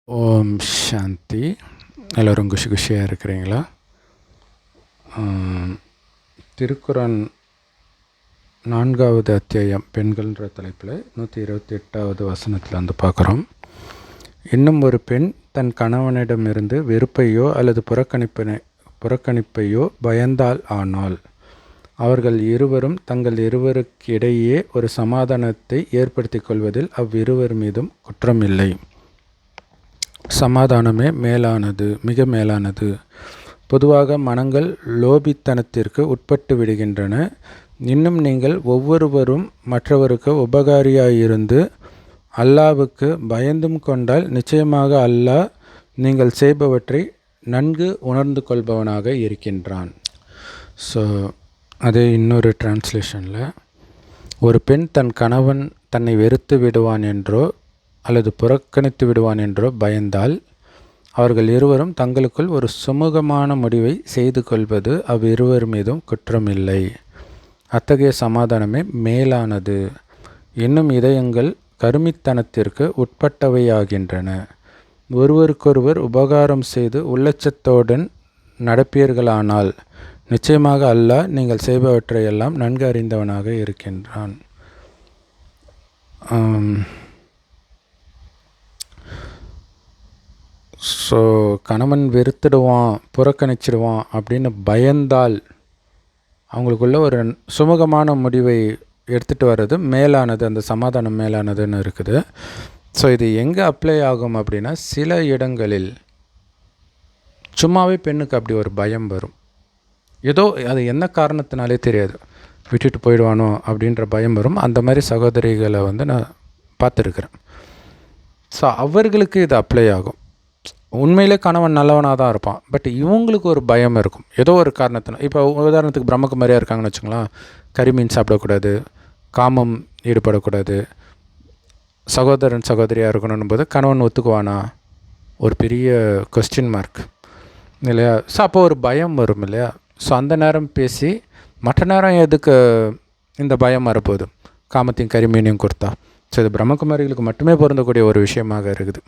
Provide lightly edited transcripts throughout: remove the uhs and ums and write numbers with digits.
ஓம் சாந்தி. எல்லோரும் குஷி குஷியாக இருக்கிறீங்களா? திருக்குரான் 4வது அத்தியாயம் பெண்கள்ன்ற தலைப்பில் 128வது வசனத்தில் வந்து பார்க்குறோம். இன்னும் ஒரு பெண் தன் கணவனிடமிருந்து வெறுப்பையோ அல்லது புறக்கணிப்பையோ பயந்தால் ஆனால் அவர்கள் இருவரும் தங்கள் இருவருக்கிடையே ஒரு சமாதானத்தை ஏற்படுத்தி கொள்வதில் அவ்விருவர் மீதும் குற்றமில்லை. சமாதானமே மேலானது, மிக மேலானது. பொதுவாக மனங்கள் லோபித்தனத்திற்கு உட்பட்டு விடுகின்றன. இன்னும் நீங்கள் ஒவ்வொருவரும் மற்றவருக்கு உபகாரியாயிருந்து அல்லாவுக்கு பயந்தும் கொண்டால் நிச்சயமாக அல்லாஹ் நீங்கள் செய்பவற்றை நன்கு உணர்ந்து கொள்பவனாக இருக்கின்றான். ஸோ அதே இன்னொரு டிரான்ஸ்லேஷனில், ஒரு பெண் தன் கணவன் தன்னை வெறுத்து விடுவான் என்றோ அல்லது புறக்கணித்து விடுவான் என்றோ பயந்தால் அவர்கள் இருவரும் தங்களுக்குள் ஒரு சுமூகமான முடிவை செய்து கொள்வது அவ்விருவர் மீதும் குற்றமில்லை. அத்தகைய சமாதானமே மேலானது. இன்னும் இதயங்கள் கருமித்தனத்திற்கு உட்பட்டவையாகின்றன. ஒருவருக்கொருவர் உபகாரம் செய்து உள்ளச்சத்துடன் நடப்பீர்களானால் நிச்சயமாக அல்லாஹ் நீங்கள் செய்பவற்றையெல்லாம் நன்கு அறிந்தவனாக இருக்கின்றான். ஸோ கணவன் வெறுத்துடுவான், புறக்கணிச்சிடுவான் அப்படின்னு பயந்தால் அவங்களுக்குள்ள ஒரு சுமூகமான முடிவை எடுத்துகிட்டு வர்றது மேலானது, அந்த சமாதானம் மேலானதுன்னு இருக்குது. ஸோ இது எங்கே அப்ளை ஆகும் அப்படின்னா, சில இடங்களில் சும்மாவே பெண்ணுக்கு அப்படி ஒரு பயம் வரும். ஏதோ அது என்ன காரணத்தினாலே தெரியாது, விட்டுட்டு போயிடுவானோ அப்படின்ற பயம் வரும். அந்த மாதிரி சகோதரிகளை வந்து நான் பார்த்துருக்குறேன். ஸோ அவர்களுக்கு இது அப்ளை ஆகும். உண்மையிலே கணவன் நல்லவனாக தான் இருப்பான், பட் இவங்களுக்கு ஒரு பயம் இருக்கும் ஏதோ ஒரு காரணத்தினால். இப்போ உதாரணத்துக்கு பிரம்மகுமாரியாக இருக்காங்கன்னு வச்சுங்களேன், கறிமீன் சாப்பிடக்கூடாது, காமம் ஈடுபடக்கூடாது, சகோதரன் சகோதரியாக இருக்கணும் போது கணவன் ஒத்துக்குவானா? ஒரு பெரிய கொஸ்டின் மார்க் இல்லையா? ஸோ அப்போ ஒரு பயம் வரும் இல்லையா? ஸோ அந்த நேரம் பேசி மற்ற நேரம் எதுக்கு இந்த பயம் வரப்போகுது? காமத்தையும் கறிமீனையும் கொடுத்தா. ஸோ இது பிரம்மகுமாரிகளுக்கு மட்டுமே பொருந்தக்கூடிய ஒரு விஷயமாக இருக்குது.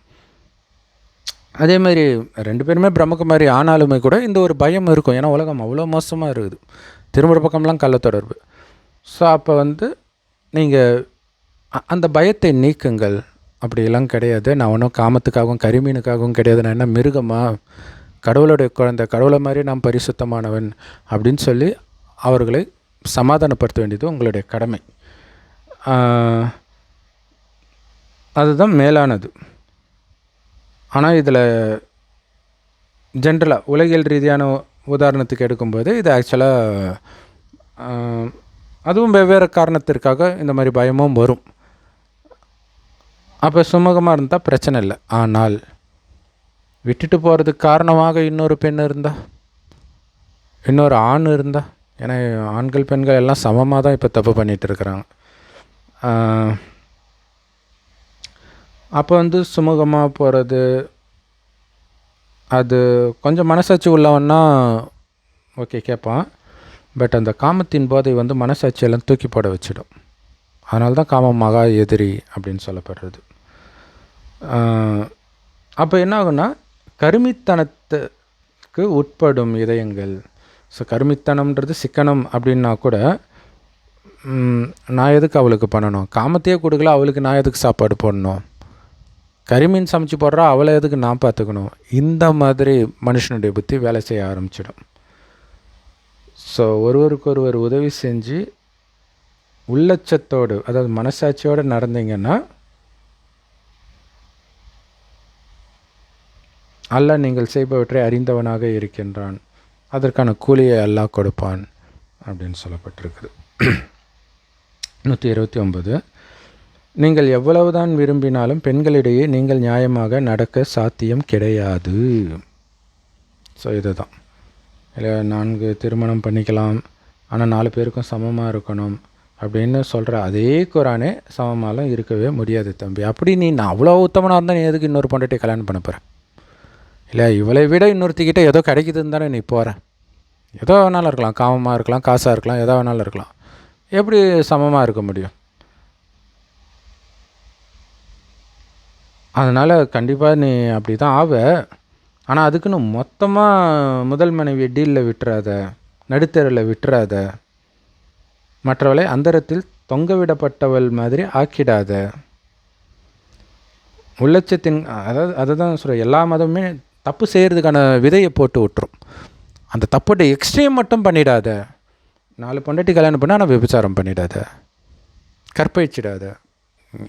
அதே மாதிரி 2 பேருமே பிரம்மகுமாரி ஆனாலுமே கூட இந்த ஒரு பயம் இருக்கும். ஏன்னா உலகம் அவ்வளோ மோசமாக இருக்குது, திரும்புகிற பக்கம்லாம் கள்ள தொடர்பு. ஸோ அப்போ வந்து நீங்கள் அந்த பயத்தை நீக்குங்கள். அப்படியெல்லாம் கிடையாது, நான் ஒன்றும் காமத்துக்காகவும் கரிமீனுக்காகவும் கிடையாது, நான் என்ன மிருகமா, கடவுளுடைய குழந்தை, கடவுளை மாதிரி நான் பரிசுத்தமானவன் அப்படின்னு சொல்லி அவர்களை சமாதானப்படுத்த வேண்டியது உங்களுடைய கடமை. அதுதான் மேலானது. ஆனால் இதில் ஜென்ரலாக உலகியல் ரீதியான உதாரணத்துக்கு எடுக்கும்போது இது ஆக்சுவலாக அதுவும் வெவ்வேறு காரணத்திற்காக இந்த மாதிரி பயமும் வரும். அப்போ சுமூகமாக இருந்தால் பிரச்சனை இல்லை. ஆனால் விட்டுட்டு போகிறதுக்கு காரணமாக இன்னொரு பெண் இருந்தால், இன்னொரு ஆண் இருந்தால், ஏன்னா ஆண்கள் பெண்கள் எல்லாம் சமமாக தான் இப்போ தப்பு பண்ணிகிட்டு இருக்கிறாங்க. அப்போ வந்து சுமூகமாக போகிறது, அது கொஞ்சம் மனசாட்சி உள்ளவன்னா ஓகே கேட்பான். பட் அந்த காமத்தின் போதை வந்து மனசாட்சியெல்லாம் தூக்கி போட வச்சிடும். அதனால தான் காமம் மகா எதிரி அப்படின்னு சொல்லப்படுறது. அப்போ என்ன ஆகுன்னா, கருமித்தனத்துக்கு உட்படும் இதயங்கள். ஸோ கருமித்தனம்ன்றது சிக்கனம் அப்படின்னா கூட, நான் எதுக்கு அவளுக்கு பண்ணணும்? காமத்தையே கொடுக்கல, அவளுக்கு நான் எதுக்கு சாப்பாடு போடணும்? கரிமீன் சமைச்சு போடுறா, அவளை எதுக்கு நான் பார்த்துக்கணும்? இந்த மாதிரி மனுஷனுடைய புத்தி வேலை செய்ய ஆரம்பிச்சிடும். ஸோ ஒருவருக்கொருவர் உதவி செஞ்சு உள்ளச்சத்தோடு, அதாவது மனசாட்சியோடு நடந்தீங்கன்னா அல்லாஹ் நீங்கள் செய்பவற்றை அறிந்தவனாக இருக்கின்றான், அதற்கான கூலியை அல்லாஹ் கொடுப்பான் அப்படின்னு சொல்லப்பட்டிருக்குது. 129. நீங்கள் எவ்வளவுதான் விரும்பினாலும் பெண்களிடையே நீங்கள் நியாயமாக நடக்க சாத்தியம் கிடையாது. ஸோ இதுதான் இல்லை, 4 திருமணம் பண்ணிக்கலாம், ஆனால் 4 பேருக்கும் சமமாக இருக்கணும் அப்படின்னு சொல்கிற அதே குரானே சமமாலாம் இருக்கவே முடியாது தம்பி. அப்படி நீ நான் அவ்வளோ உத்தமனாக இருந்தால் நீ எதுக்கு இன்னொரு பொண்டாட்டியை கல்யாணம் பண்ண போகிற? இல்லை, இவளை விட இன்னொருத்திக்கிட்ட ஏதோ கிடைக்குதுன்னு தானே நீ போகிற. ஏதோ வேணாலும் இருக்கலாம், காமமாக இருக்கலாம், காசாக இருக்கலாம், எதோ வேணாலும் இருக்கலாம். எப்படி சமமாக இருக்க முடியும்? அதனால் கண்டிப்பாக நீ அப்படி தான் ஆவ. ஆனால் அதுக்குன்னு மொத்தமாக முதல் மனைவியை டீலில் விட்டுறாத, நடுத்தரில் விட்டுறாத, மற்றவளை அந்தரத்தில் தொங்கவிடப்பட்டவள் மாதிரி ஆக்கிடாத. உள்ளட்சத்தின் அதை தான் சொல்கிறேன், எல்லா மதமுமே தப்பு செய்கிறதுக்கான விதையை போட்டு விட்டுரும். அந்த தப்போட எக்ஸ்ட்ரீம் மட்டும் பண்ணிடாத. 4 பொண்டாட்டி கல்யாணம் பண்ணால் ஆனால் விபச்சாரம் பண்ணிடாத, கற்பழிச்சிடாத.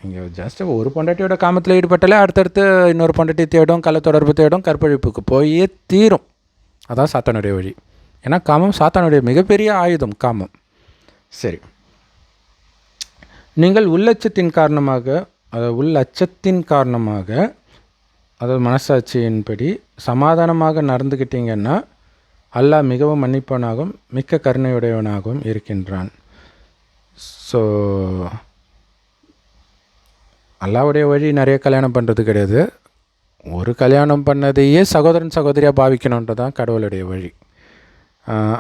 இங்கே ஜஸ்ட் ஒரு பொண்டாட்டியோட காமத்தில் ஈடுபட்டாலே அடுத்தடுத்து இன்னொரு பொண்டாட்டி தேடும், கள்ள தொடர்பு தேடும், கற்பழிப்புக்கு போயே தீரும். அதான் சாத்தானுடைய வழி. ஏன்னா காமம் சாத்தானுடைய மிகப்பெரிய ஆயுதம் காமம். சரி, நீங்கள் உள்ளட்சத்தின் காரணமாக அதாவது மனசாட்சியின்படி சமாதானமாக நடந்துக்கிட்டீங்கன்னா அல்லாஹ் மிகவும் மன்னிப்பவனாகவும் மிக்க கருணையுடையவனாகவும் இருக்கின்றான். ஸோ அல்லாஹ்வுடைய வழி நிறைய கல்யாணம் பண்ணுறது கிடையாது. ஒரு கல்யாணம் பண்ணதையே சகோதரன் சகோதரியாக பாவிக்கணுன்றது தான் கடவுளுடைய வழி.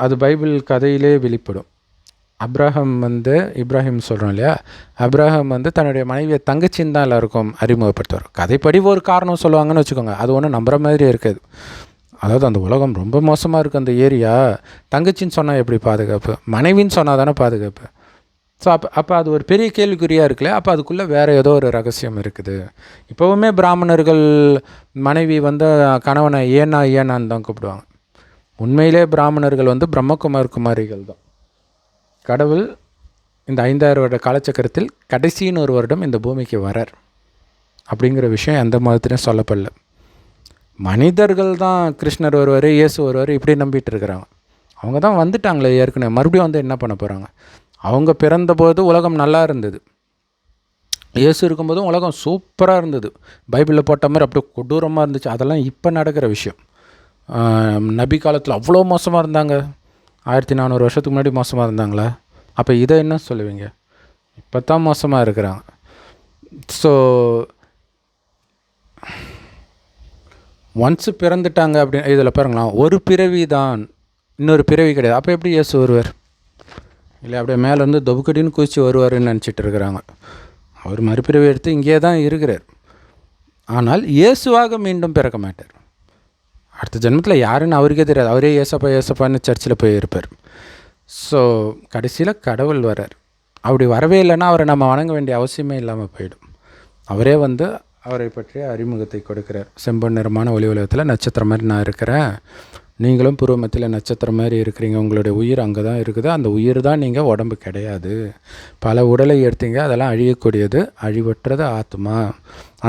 அது பைபிள் கதையிலே வெளிப்படும். இப்ராஹிம் சொல்கிறோம் இல்லையா, அப்ராஹம் தன்னுடைய மனைவியை தங்கச்சின்னு தான் எல்லாருக்கும் அறிமுகப்படுத்துவார். கதைப்படி ஒரு காரணம் சொல்லுவாங்கன்னு வச்சுக்கோங்க, அது ஒன்றும் நம்புகிற மாதிரி இருக்காது. அதாவது அந்த உலகம் ரொம்ப மோசமாக இருக்குது, அந்த ஏரியா, தங்கச்சின்னு சொன்னால் எப்படி பாதுகாப்பு, மனைவின்னு சொன்னால் தானே பாதுகாப்பு. ஸோ அப்போ அது ஒரு பெரிய கேள்விக்குறியாக இருக்குல்ல. அப்போ அதுக்குள்ளே வேறு ஏதோ ஒரு ரகசியம் இருக்குது. இப்போவுமே பிராமணர்கள் மனைவி கணவனை ஏனான்னு தான் கூப்பிடுவாங்க. உண்மையிலே பிராமணர்கள் பிரம்மகுமாரிகள் தான். கடவுள் இந்த 5000 வருட காலச்சக்கரத்தில் கடைசின்னு ஒரு வருடம் இந்த பூமிக்கு வரார் அப்படிங்கிற விஷயம் எந்த மதத்திலையும் சொல்லப்படல. மனிதர்கள் தான் கிருஷ்ணர் வருவார், இயேசு வருவார் இப்படி நம்பிட்டு இருக்கிறாங்க. அவங்க தான் வந்துட்டாங்களே ஏற்கனவே, மறுபடியும் என்ன பண்ண போகிறாங்க? அவங்க பிறந்தபோது உலகம் நல்லா இருந்தது, இயேசு இருக்கும்போதும் உலகம் சூப்பராக இருந்தது, பைபிளில் போட்ட மாதிரி அப்படியே கொடூரமாக இருந்துச்சு. அதெல்லாம் இப்போ நடக்கிற விஷயம். நபி காலத்தில் அவ்வளோ மோசமாக இருந்தாங்க, 1400 வருஷத்துக்கு முன்னாடி மோசமாக இருந்தாங்களா? அப்போ இதை என்ன சொல்லுவீங்க? இப்போ தான் மோசமாக இருக்கிறாங்க. ஸோ ஒன்ஸு பிறந்துட்டாங்க அப்படின்னு இதில் பாருங்களேன், ஒரு பிறவி தான், இன்னொரு பிறவி கிடையாது. அப்போ எப்படி இயேசு வருவார்? இல்லை அப்படியே மேலேருந்து தொபுக்கடின்னு குதிச்சு வருவார்னு நினச்சிட்டு இருக்கிறாங்க. அவர் மறுபிறவி எடுத்து இங்கே தான் இருக்கிறார். ஆனால் இயேசுவாக மீண்டும் பிறக்க மாட்டார். அடுத்த ஜென்மத்தில் யாருன்னு அவருக்கே தெரியாது. அவரே ஏசப்பான்னு சர்ச்சில் போய் இருப்பார். ஸோ கடைசியில் கடவுள் வரார். அப்படி வரவே இல்லைன்னா அவரை நம்ம வணங்க வேண்டிய அவசியமே இல்லாமல் போயிடும். அவரே அவரை பற்றிய அறிமுகத்தை கொடுக்கிறார். செம்பொன் நிறமான ஒளி உலகத்தில் நட்சத்திரம் மாதிரி நான் இருக்கிறேன், நீங்களும் பூர்வமத்தில் நட்சத்திரம் மாதிரி இருக்கிறீங்க, உங்களுடைய உயிர் அங்கே தான் இருக்குது, அந்த உயிர் தான் நீங்கள், உடம்பு கிடையாது. பல உடலை எடுத்தீங்க, அதெல்லாம் அழியக்கூடியது, அழிவற்றது ஆத்மா.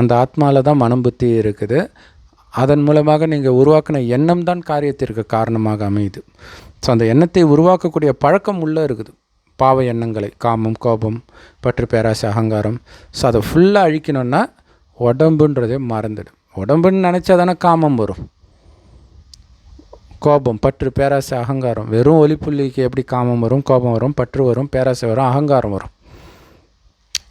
அந்த ஆத்மாவில் தான் மனம் புத்தி இருக்குது. அதன் மூலமாக நீங்கள் உருவாக்கின எண்ணம் தான் காரியத்திற்கு காரணமாக அமையுது. ஸோ அந்த எண்ணத்தை உருவாக்கக்கூடிய பழக்கம் உள்ளே இருக்குது. பாவ எண்ணங்களை, காமம், கோபம், பற்று, பேராசை, அகங்காரம். ஸோ அதை ஃபுல்லாக அழிக்கணுன்னா உடம்புன்றதே மறந்துடும். உடம்புன்னு நினச்சா தானே காமம் வரும், கோபம், பற்று, பேராசை, அகங்காரம். வெறும் ஒளிப்புள்ளிக்கு எப்படி காமம் வரும், கோபம் வரும், பற்று வரும், பேராசை வரும், அகங்காரம் வரும்.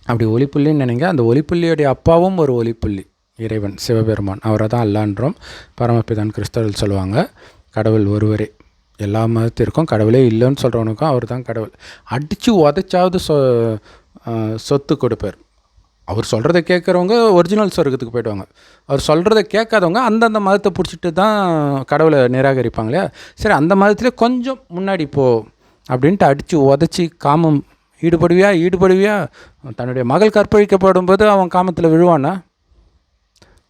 அப்படி ஒளிப்புள்ளின்னு நினைங்க. அந்த ஒளிப்புள்ளியோடைய அப்பாவும் ஒரு ஒளிப்புள்ளி, இறைவன் சிவபெருமான். அவரை தான் அல்லான்றோம். பரமபிதான் கிறிஸ்தவர்கள் சொல்லுவாங்க. கடவுள் ஒருவரே, எல்லா மதத்திற்கும் கடவுளே இல்லைன்னு சொல்கிறவனுக்கும் அவர் தான் கடவுள். அடித்து உதைச்சாவது சொத்து கொடுப்பார். அவர் சொல்கிறத கேட்குறவங்க ஒரிஜினல் சொர்க்கத்துக்கு போய்டுவாங்க. அவர் சொல்கிறத கேட்காதவங்க அந்தந்த மதத்தை பிடிச்சிட்டு தான் கடவுளை நிராகரிப்பாங்க இல்லையா. சரி, அந்த மதத்திலே கொஞ்சம் முன்னாடி போ அப்படின்ட்டு அடித்து உதச்சி காமம் ஈடுபடுவியா? தன்னுடைய மகள் கற்பழிக்கப்படும் போது அவன் காமத்தில் விழுவானா?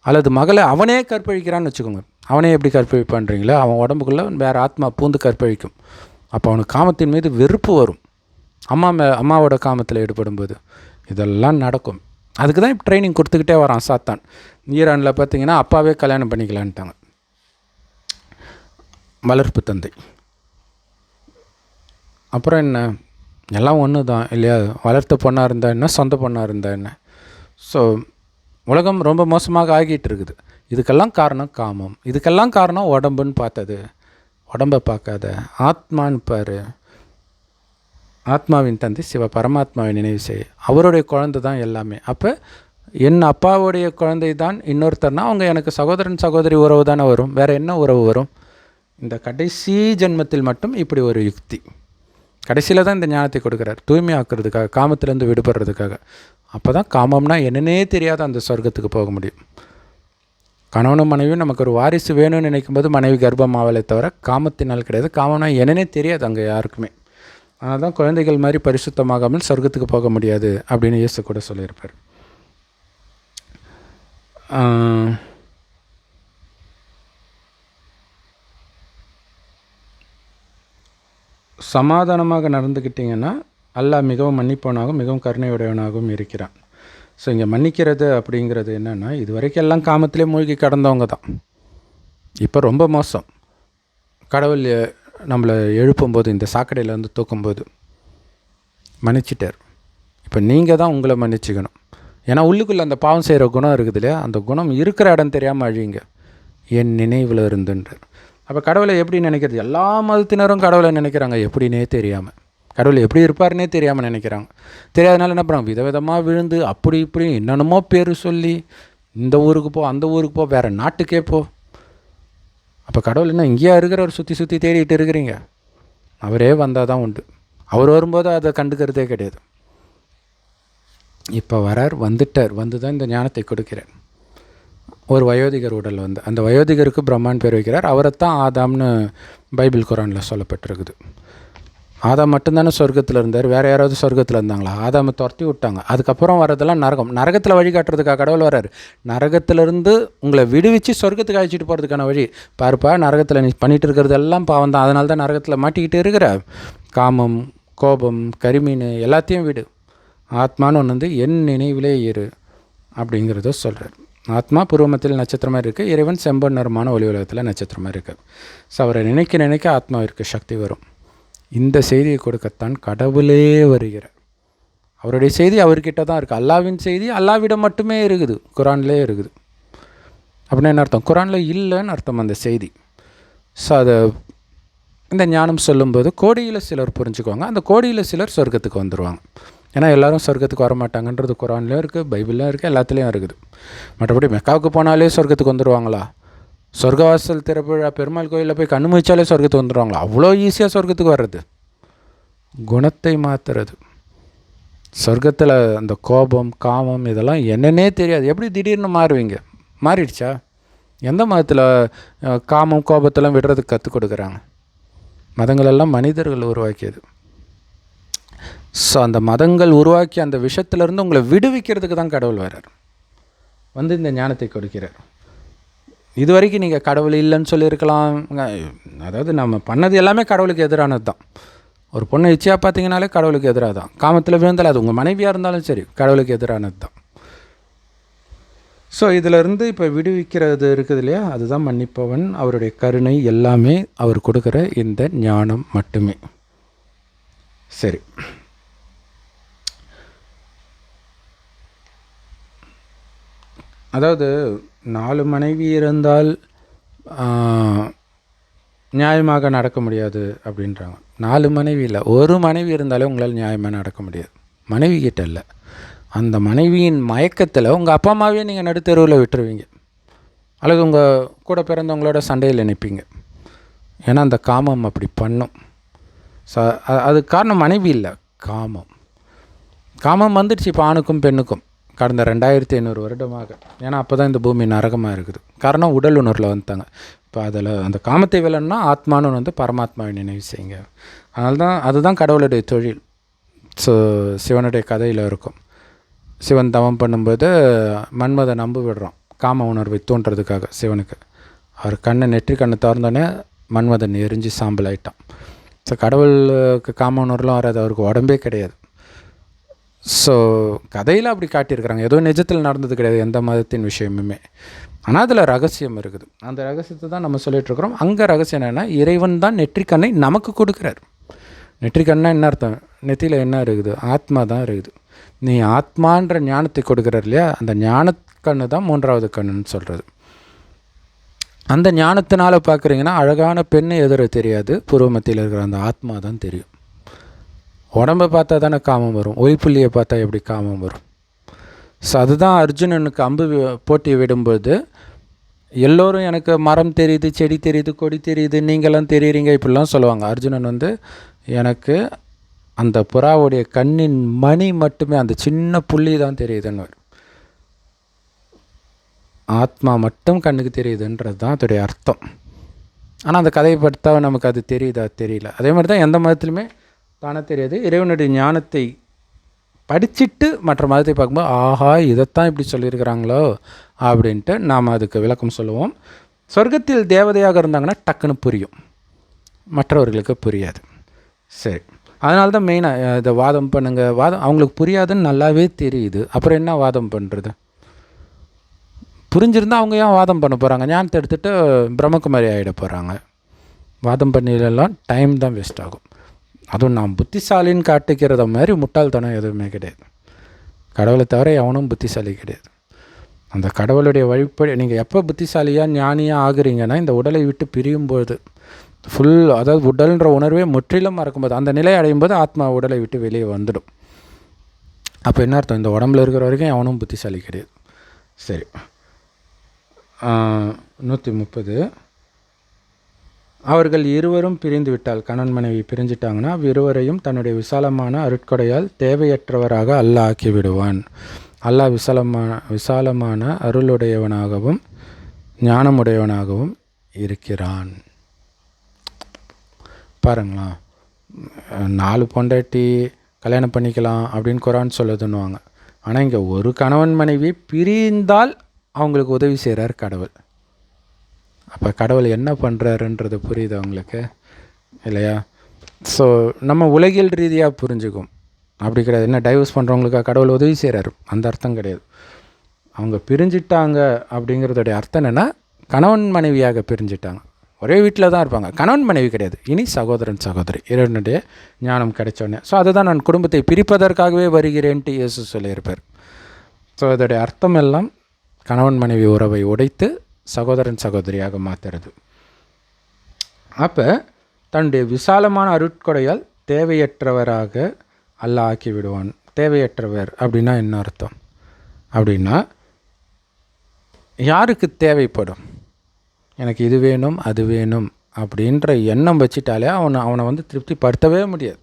அல்லது மகளை அவனே கற்பழிக்கிறான்னு வச்சுக்கோங்க. அவனே எப்படி கற்பழிப்பான்றீங்களா? அவன் உடம்புக்குள்ளே வேறு ஆத்மா பூந்து கற்பழிக்கும். அப்போ அவனுக்கு காமத்தின் மீது வெறுப்பு வரும். அம்மாவோட காமத்தில் ஈடுபடும்போது இதெல்லாம் நடக்கும். அதுக்கு தான் இப்போ ட்ரைனிங் கொடுத்துக்கிட்டே வரான் சாத்தான். ஈரானில் பார்த்திங்கன்னா அப்பாவே கல்யாணம் பண்ணிக்கலான்ட்டாங்க, வளர்ப்பு தந்தை. அப்புறம் என்ன, எல்லாம் ஒன்று தான் இல்லையா? வளர்த்த பொண்ணாக இருந்தால் என்ன, சொந்த பொண்ணாக இருந்தால் என்ன? ஸோ உலகம் ரொம்ப மோசமாக ஆகிட்டு இருக்குது. இதுக்கெல்லாம் காரணம் காமம். இதுக்கெல்லாம் காரணம் உடம்புன்னு பார்த்தது. உடம்பை பார்க்காத, ஆத்மான்னு பாரு. ஆத்மாவின் தந்தை சிவ பரமாத்மாவை நினைவு செய். அவருடைய குழந்தை தான் எல்லாமே. அப்போ என் அப்பாவுடைய குழந்தை தான் இன்னொருத்தர்னா அவங்க எனக்கு சகோதரன் சகோதரி உறவு தானே வரும். வேறு என்ன உறவு வரும்? இந்த கடைசி ஜென்மத்தில் மட்டும் இப்படி ஒரு யுக்தி. கடைசியில் தான் இந்த ஞானத்தை கொடுக்குறார், தூய்மையாக்குறதுக்காக, காமத்திலேருந்து விடுபடுறதுக்காக. அப்போ தான் காமம்னா என்னன்னே தெரியாத அந்த சொர்க்கத்துக்கு போக முடியும். கணவனும் மனைவியும் நமக்கு ஒரு வாரிசு வேணும்னு நினைக்கும்போது மனைவி கர்ப்பமாவலை தவிர காமத்தினால் கிடையாது. காமம்னா என்னன்னே தெரியாது அங்கே யாருக்குமே. அதனால் தான் குழந்தைகள் மாதிரி பரிசுத்தமாகாமல் சொர்க்கத்துக்கு போக முடியாது அப்படின்னு இயேசு கூட சொல்லியிருப்பார். சமாதானமாக நடந்துக்கிட்டிங்கன்னா அல்லாஹ் மிகவும் மன்னிப்பவனாகவும் மிகவும் கருணையுடையவனாகவும் இருக்கிறான். ஸோ இங்கே மன்னிக்கிறது அப்படிங்கிறது என்னென்னா, இது வரைக்கும் எல்லாம் காமத்திலே மூழ்கி கடந்தவங்க தான். இப்போ ரொம்ப மோசம். கடவுள் நம்மளை எழுப்பும்போது, இந்த சாக்கடையில் வந்து தூக்கும்போது மன்னிச்சிட்டார். இப்போ நீங்கள் தான் உங்களை மன்னிச்சிக்கணும். ஏன்னா உள்ளுக்குள்ளே அந்த பாவம் செய்கிற குணம் இருக்குது இல்லையா, அந்த குணம் இருக்கிற இடம் தெரியாமல் அழியுங்க. என் நினைவில் இருந்துன்றார். அப்போ கடவுளை எப்படி நினைக்கிறது? எல்லா மதத்தினரும் கடவுளை நினைக்கிறாங்க எப்படின்னே தெரியாமல். கடவுள் எப்படி இருப்பார்னே தெரியாமல் நினைக்கிறாங்க. தெரியாதனால என்ன பண்ணுறாங்க, விதவிதமாக விழுந்து அப்படி இப்படி என்னென்னமோ பேர் சொல்லி இந்த ஊருக்கு போ, அந்த ஊருக்கு போ, வேறு நாட்டுக்கே போ. அப்போ கடவுள் என்ன இங்கேயா இருக்கிறவர் சுற்றி சுற்றி தேடிட்டு இருக்கிறீங்க? அவரே வந்தால் தான் உண்டு. அவர் வரும்போது அதை கண்டுக்கிறதே கிடையாது. இப்போ வரார், வந்துட்டார், வந்து தான் இந்த ஞானத்தை கொடுக்கிறார். ஒரு வயோதிகர் உடல் வந்து, அந்த வயோதிகருக்கு பிரம்மான் பேர் வைக்கிறார். அவரைத்தான் ஆதாம்னு பைபிள் குரானில் சொல்லப்பட்டிருக்குது. ஆதாம் மட்டும்தானே சொர்க்கத்தில் இருந்தார், வேறு யாராவது சொர்க்கத்தில் இருந்தாங்களா? ஆதாமை துரத்தி விட்டாங்க. அதுக்கப்புறம் வரதெல்லாம் நரகம். நரகத்தில் வழிகாட்டுறதுக்காக கடவுள் வர்றார். நரகத்திலேருந்து உங்களை விடுவிச்சு சொர்க்கத்துக்கு அழைச்சிட்டு போகிறதுக்கான வழி பாருப்பா. நரகத்தில் நீ பண்ணிகிட்டு இருக்கிறது எல்லாம் பாவம் தான், அதனால தான் நரகத்தில் மாட்டிக்கிட்டு இருக்கிற. காமம், கோபம், கரிமீன் எல்லாத்தையும் விடு. ஆத்மான்னு ஒன்று வந்து என் நினைவிலே இரு அப்படிங்கிறத சொல்கிறார். ஆத்மா பூர்வமத்தில் நட்சத்திரமாக இருக்குது, இறைவன் செம்பன் நிறமான ஒளி உலகத்தில் நட்சத்திரமாக இருக்குது. ஸோ அவரை நினைக்க நினைக்க ஆத்மாவிற்கு சக்தி வரும். இந்த செய்தியை கொடுக்கத்தான் கடவுளே வருகிறார். அவருடைய செய்தி அவர்கிட்ட தான் இருக்குது. அல்லாவின் செய்தி அல்லாவிடம் மட்டுமே இருக்குது, குரான்லேயே இருக்குது. அப்படின்னா என்ன அர்த்தம்? குரானில் இல்லைன்னு அர்த்தம் அந்த செய்தி. ஸோ அதை இந்த ஞானம் சொல்லும்போது கோடியில் சிலர் புரிஞ்சுக்குவாங்க, அந்த கோடியில் சிலர் சொர்க்கத்துக்கு வந்துடுவாங்க. ஏன்னா எல்லோரும் சொர்க்கத்துக்கு வரமாட்டாங்கன்றது குரான்லேயும் இருக்குது, பைபிள்லையும் இருக்குது, எல்லாத்துலேயும் இருக்குது. மற்றபடி மெக்காவுக்கு போனாலே சொர்க்கத்துக்கு வந்துடுவாங்களா? சொர்க்கவாசல் திறப்புழா பெருமாள் கோயிலில் போய் கண்ணு முடிச்சாலே சொர்க்கத்துக்கு வந்துடுவாங்களா? அவ்வளோ ஈஸியாக சொர்க்கத்துக்கு வர்றது. குணத்தை மாற்றுறது. சொர்க்கத்தில் அந்த கோபம், காமம் இதெல்லாம் என்னன்னே தெரியாது. எப்படி திடீர்னு மாறுவீங்க? மாறிடுச்சா? எந்த மதத்தில் காமம் கோபத்தெல்லாம் விடுறதுக்கு கற்றுக் கொடுக்குறாங்க? மதங்களெல்லாம் மனிதர்கள் உருவாக்கியது. ஸோ அந்த மதங்கள் உருவாக்கி அந்த விஷயத்துலேருந்து உங்களை விடுவிக்கிறதுக்கு தான் கடவுள் வர்றார், வந்து இந்த ஞானத்தை கொடுக்கிறார். இது வரைக்கும் நீங்கள் கடவுள் இல்லைன்னு சொல்லியிருக்கலாம். அதாவது நம்ம பண்ணது எல்லாமே கடவுளுக்கு எதிரானது தான். ஒரு பொண்ணை இச்சையாக பார்த்தீங்கனாலே கடவுளுக்கு எதிராக தான். காமத்தில் விழுந்தாலும் அது உங்கள் மனைவியாக இருந்தாலும் சரி கடவுளுக்கு எதிரானது தான். ஸோ இதிலிருந்து இப்போ விடுவிக்கிறது இருக்குது இல்லையா, அதுதான் மன்னிப்பவன். அவருடைய கருணை எல்லாமே அவர் கொடுக்குற இந்த ஞானம் மட்டுமே. சரி, அதாவது 4 மனைவி இருந்தால் நியாயமாக நடக்க முடியாது அப்படின்றாங்க. 4 மனைவி இல்லை, ஒரு மனைவி இருந்தாலே உங்களால் நியாயமாக நடக்க முடியாது. மனைவி கிட்ட இல்லை, அந்த மனைவியின் மயக்கத்தில் உங்கள் அப்பா அம்மாவே நீங்கள் நடுத்தெருவில் விட்டுருவீங்க, அல்லது உங்கள் கூட பிறந்தவங்களோட சண்டையில் நிற்பீங்க. ஏன்னா அந்த காமம் அப்படி பண்ணும். அதுக்கு காரணம் மனைவி இல்லை, காமம். காமம் வந்துடுச்சு இப்போ ஆணுக்கும் பெண்ணுக்கும் கடந்த 2500 வருடமாக. ஏன்னா அப்போ தான் இந்த பூமி நரகமாக இருக்குது. காரணம் உடல் உணர்வில் வந்துட்டாங்க. இப்போ அதில் அந்த காமத்தை வெல்லணும்னா ஆத்மானு வந்து பரமாத்மாவை நினைவு செய்யுங்க. அதனால்தான் அதுதான் கடவுளுடைய தொழில். ஸோ சிவனுடைய கதையில் இருக்கும், சிவன் தவம் பண்ணும்போது மன்மதை நம்ப விடுறான் காம உணர்வை தோன்றதுக்காக சிவனுக்கு. அவர் கண்ணை நெற்றி கண்ணை திறந்தோடனே மன்மதன் எரிஞ்சு சாம்பல் ஆகிட்டான். ஸோ கடவுளுக்கு காம உணர்வுலாம் வராது, அவருக்கு உடம்பே கிடையாது. ஸோ கதையில் அப்படி காட்டியிருக்கிறாங்க, ஏதோ நிஜத்தில் நடந்தது கிடையாது எந்த மதத்தின் விஷயமுமே. ஆனால் அதில் ரகசியம் இருக்குது. அந்த ரகசியத்தை தான் நம்ம சொல்லிகிட்ருக்குறோம். அங்கே ரகசியம் என்னென்னா, இறைவன் தான் நெற்றிக்கண்ணை நமக்கு கொடுக்குறார். நெற்றிக்கண்ணா என்ன அர்த்தம்? நெற்றியில் என்ன இருக்குது? ஆத்மா தான் இருக்குது. நீ ஆத்மான்ற ஞானத்தை கொடுக்குறார் இல்லையா, அந்த ஞானக்கண்ணு தான் 3வது கண்ணுன்னு சொல்கிறது. அந்த ஞானத்தினால் பார்க்குறீங்கன்னா அழகான பெண்ணை எதிர தெரியாது, பூர்வமத்தியில் இருக்கிற அந்த ஆத்மா தான் தெரியும். உடம்பை பார்த்தா தானே காமம் வரும், ஒய்ப்புள்ளியை பார்த்தா எப்படி காமம் வரும்? ஸோ அதுதான் அர்ஜுனனுக்கு அம்பு போட்டி விடும்போது எல்லோரும் எனக்கு மரம் தெரியுது, செடி தெரியுது, கொடி தெரியுது, நீங்களாம் தெரியுறீங்க இப்படிலாம் சொல்லுவாங்க. அர்ஜுனன் வந்து எனக்கு அந்த புறாவுடைய கண்ணின் மணி மட்டுமே, அந்த சின்ன புள்ளி தான் தெரியுதுன்னு. ஆத்மா மட்டும் கண்ணுக்கு தெரியுதுன்றது தான் அதோடைய அர்த்தம். ஆனால் அந்த கதையை படுத்தா நமக்கு அது தெரியுதா? தெரியல. அதே மாதிரி தான் எந்த மதத்துலையுமே தானே தெரியாது. இறைவனுடைய ஞானத்தை படிச்சுட்டு மற்ற மதத்தை பார்க்கும்போது ஆஹா இதைத்தான் இப்படி சொல்லியிருக்கிறாங்களோ அப்படின்ட்டு நாம் அதுக்கு விளக்கம் சொல்லுவோம். சொர்க்கத்தில் தேவதையாக இருந்தாங்கன்னா டக்குன்னு புரியும், மற்றவர்களுக்கு புரியாது. சரி, அதனால தான் மெயினாக இதை வாதம் பண்ணுங்கள். வாதம் அவங்களுக்கு புரியாதுன்னு நல்லாவே தெரியுது, அப்புறம் என்ன வாதம் பண்ணுறது? புரிஞ்சிருந்தால் அவங்க ஏன் வாதம் பண்ண போகிறாங்க? ஞானத்தை எடுத்துகிட்டு பிரம்மகுமாரி ஆகிட போகிறாங்க. வாதம் பண்ணிடலாம், டைம் தான் வேஸ்ட் ஆகும். அதுவும் நான் புத்திசாலின்னு காட்டிக்கிறத மாதிரி முட்டாள்தனம் எதுவுமே கிடையாது. கடவுளை தவிர எவனும் புத்திசாலி கிடையாது. அந்த கடவுளுடைய வழிபடி நீங்கள் எப்போ புத்திசாலியாக ஞானியாக ஆகுறீங்கன்னா இந்த உடலை விட்டு பிரியும்போது அதாவது உடல்ன்ற உணர்வே முற்றிலும் மறக்கும்போது, அந்த நிலை அடையும் போது ஆத்மா உடலை விட்டு வெளியே வந்துடும். அப்போ என்ன அர்த்தம்? இந்த உடம்புல இருக்கிற வரைக்கும் எவனும் புத்திசாலி கிடையாது. சரி, 130. அவர்கள் இருவரும் பிரிந்து விட்டால், கணவன் மனைவி பிரிஞ்சிட்டாங்கன்னா இருவரையும் தன்னுடைய விசாலமான அருட்கொடையால் தேவையற்றவராக அல்லாஹ் ஆக்கி விடுவான். அல்லாஹ் விசாலமான அருளுடையவனாகவும் ஞானமுடையவனாகவும் இருக்கிறான். பாருங்களா, 4 பொண்டாட்டி கல்யாணம் பண்ணிக்கலாம் அப்படின்னு குரான் சொல்லுதுன்னுவாங்க. ஆனால் இங்கே ஒரு கணவன் மனைவி பிரிந்தால் அவங்களுக்கு உதவி செய்கிறார் கடவுள். அப்போ கடவுள் என்ன பண்ணுறாருன்றது புரியுது அவங்களுக்கு இல்லையா? ஸோ நம்ம உலகியல் ரீதியாக புரிஞ்சுக்கும், அப்படி கிடையாது. என்ன டைவர்ஸ் பண்ணுறவங்களுக்கு கடவுள் உதவி செய்கிறாரு, அந்த அர்த்தம் கிடையாது. அவங்க பிரிஞ்சிட்டாங்க அப்படிங்கிறதுடைய அர்த்தம் என்னென்னா கணவன் மனைவியாக பிரிஞ்சிட்டாங்க, ஒரே வீட்டில் தான் இருப்பாங்க, கணவன் மனைவி கிடையாது. இனி சகோதரன் சகோதரி இரண்டுடைய ஞானம் கிடைச்சோடனே. ஸோ அதுதான் நான் குடும்பத்தை பிரிப்பதற்காகவே வருகிறேன்ட்டு இயேசு சொல்லியிருப்பார். ஸோ அதோடைய அர்த்தம் எல்லாம் கணவன் மனைவி உறவை உடைத்து சகோதரன் சகோதரியாக மாற்றுறது. அப்போ தன்னுடைய விசாலமான அருட்கொடையால் தேவையற்றவராக அல்லாஹ் ஆக்கி விடுவான். தேவையற்றவர் அப்படின்னா என்ன அர்த்தம்? அப்படின்னா யாருக்கு தேவைப்படும், எனக்கு இது வேணும் அது வேணும் அப்படின்ற எண்ணம் வச்சிட்டாலே அவனை வந்து திருப்திப்படுத்தவே முடியாது.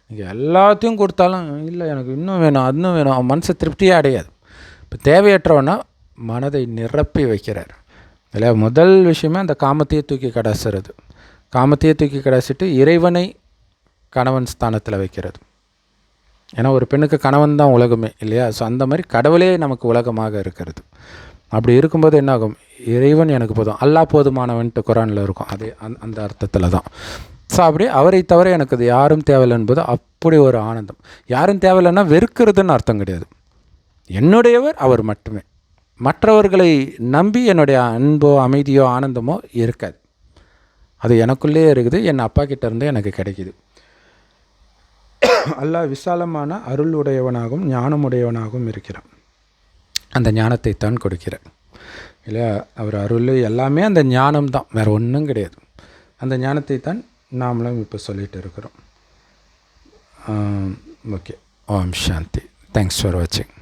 நீங்கள் எல்லாத்தையும் கொடுத்தாலும் இல்லை எனக்கு இன்னும் வேணும் அதுவும் வேணும், அவன் மனசை திருப்தியே அடையாது. இப்போ தேவையற்றவனா மனதை நிரப்பி வைக்கிறார் இல்லையா? முதல் விஷயமே அந்த காமத்தையே தூக்கி கடாசுறது. காமத்தையே தூக்கி கடாசிட்டு இறைவனை கணவன் ஸ்தானத்தில் வைக்கிறது. ஏன்னா ஒரு பெண்ணுக்கு கணவன் தான் உலகமே இல்லையா? ஸோ அந்த மாதிரி கடவுளே நமக்கு உலகமாக இருக்கிறது. அப்படி இருக்கும்போது என்னாகும்? இறைவன் எனக்கு போதும், அல்லாஹ் போதுமானவன்ட்டு குரானில் இருக்கும். அதே அந்த அர்த்தத்தில் தான். ஸோ அப்படியே அவரை தவிர எனக்கு அது யாரும் தேவையில்லைன்னு போது அப்படி ஒரு ஆனந்தம். யாரும் தேவையில்லைன்னா வெறுக்கிறதுன்னு அர்த்தம் கிடையாது. என்னுடையவர் அவர் மட்டுமே. மற்றவர்களை நம்பி என்னுடைய அன்போ அமைதியோ ஆனந்தமோ இருக்காது. அது எனக்குள்ளேயே இருக்குது, என் அப்பா கிட்டேருந்து எனக்கு கிடைக்கிது. அல்லாஹ் விசாலமான அருளுடையவனாகவும் ஞானமுடையவனாகவும் இருக்கிறான். அந்த ஞானத்தை தான் கொடுக்கிறார் இல்லையா? அவர் அருள் எல்லாமே அந்த ஞானம் தான், வேறு ஒன்றும் கிடையாது. அந்த ஞானத்தை தான் நாமளும் இப்போ சொல்லிகிட்டு இருக்கிறோம். Okay, Om Shanti. Thanks for வாட்சிங்.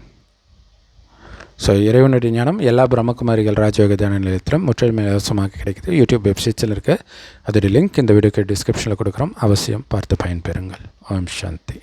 ஸோ இறைவனுடைய ஞானம் எல்லா பிரம்மகுமாரிகள் ராஜயோக தியான நிலையத்திலும் முற்றிலும் இலவசமாக கிடைக்குது. யூடியூப் வெப்சைட்ஸில் இருக்குது. அதோடைய லிங்க் இந்த வீடியோக்கு டிஸ்கிரிப்ஷனில் கொடுக்குறோம். அவசியம் பார்த்து பயன்பெறுங்கள். ஓம் சாந்தி.